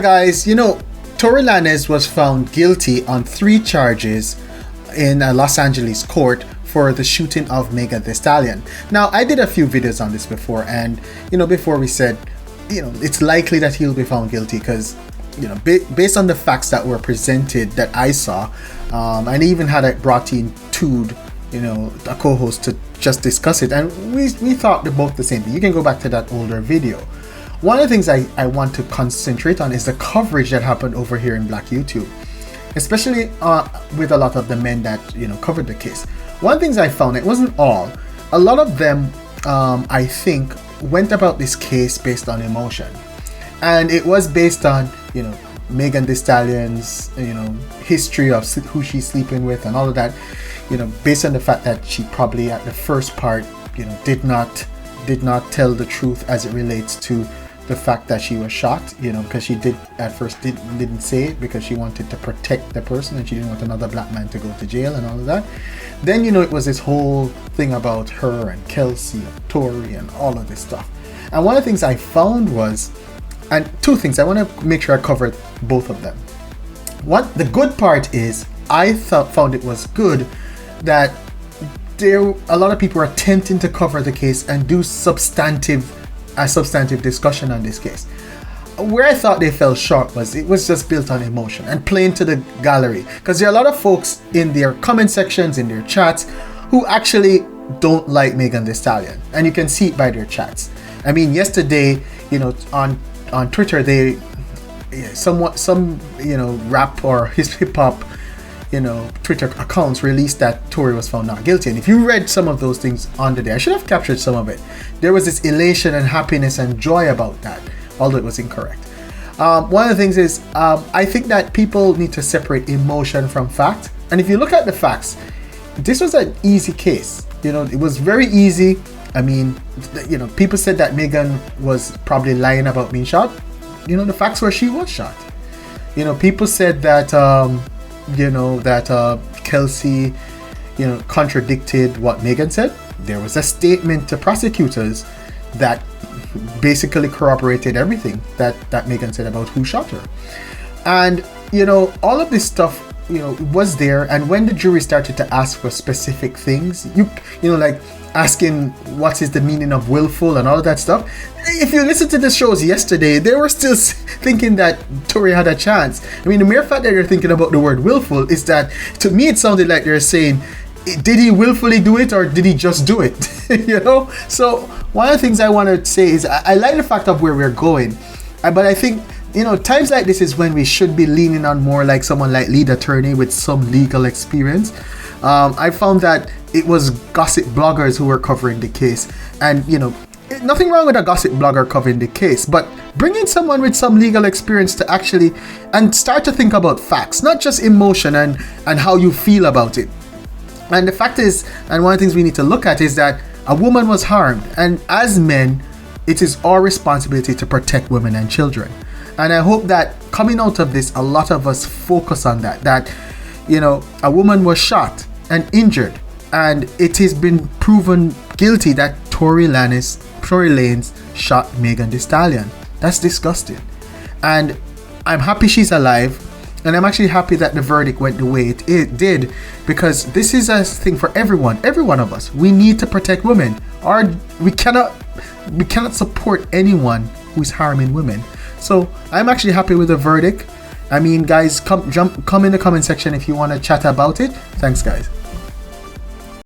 Guys, Tory Lanez was found guilty on 3 charges in a Los Angeles court for the shooting of Megan Thee Stallion. Now, I did a few videos on this before, and before we said, it's likely that he'll be found guilty because, based on the facts that were presented that I saw, and even had it brought in Tood, a co-host to just discuss it, and we thought both the same thing. You can go back to that older video. One of the things I want to concentrate on is the coverage that happened over here in Black YouTube, especially with a lot of the men that covered the case. One of the things I found, it wasn't all, a lot of them I think went about this case based on emotion, and it was based on Megan Thee Stallion's history of who she's sleeping with and all of that, based on the fact that she probably at the first part did not tell the truth as it relates to the fact that she was shot, because she did at first didn't say it because she wanted to protect the person and she didn't want another black man to go to jail and all of that. Then it was this whole thing about her and Kelsey and Tory and all of this stuff. And one of the things I found was, and 2 things, I want to make sure I covered both of them. The good part is I found it was good that a lot of people are attempting to cover the case and do substantive discussion on this case. Where I thought they fell short was it was just built on emotion and playing to the gallery, because there are a lot of folks in their comment sections, in their chats, who actually don't like Megan Thee Stallion, and you can see it by their chats. I mean, yesterday, on Twitter, some rap or hip hop Twitter accounts released that Tory was found not guilty. And if you read some of those things on the day, I should have captured some of it. There was this elation and happiness and joy about that, although it was incorrect. One of the things is, I think that people need to separate emotion from fact. And if you look at the facts, this was an easy case. It was very easy. I mean, people said that Megan was probably lying about being shot. The facts were she was shot. People said that Kelsey, contradicted what Megan said. There was a statement to prosecutors that basically corroborated everything that Megan said about who shot her. And, all of this stuff, was there. And when the jury started to ask for specific things, like asking what is the meaning of willful and all of that stuff. If you listen to the shows yesterday, they were still thinking that Tory had a chance. I mean, the mere fact that they're thinking about the word willful is that, to me, it sounded like they're saying, did he willfully do it or did he just do it? So one of the things I want to say is I like the fact of where we're going, but I think times like this is when we should be leaning on more like someone like lead attorney with some legal experience. I found that it was gossip bloggers who were covering the case, and nothing wrong with a gossip blogger covering the case, but bring in someone with some legal experience to actually and start to think about facts, not just emotion and how you feel about it. And the fact is, and one of the things we need to look at is that a woman was harmed, and as men, it is our responsibility to protect women and children. And I hope that coming out of this, a lot of us focus on that a woman was shot and injured, and it has been proven guilty that Tory Lanez shot Megan Thee Stallion. That's disgusting. And I'm happy she's alive, and I'm actually happy that the verdict went the way it did, because this is a thing for every one of us. We need to protect women. We cannot support anyone who's harming women. So I'm actually happy with the verdict. I mean, guys, come in the comment section if you want to chat about it. Thanks, guys.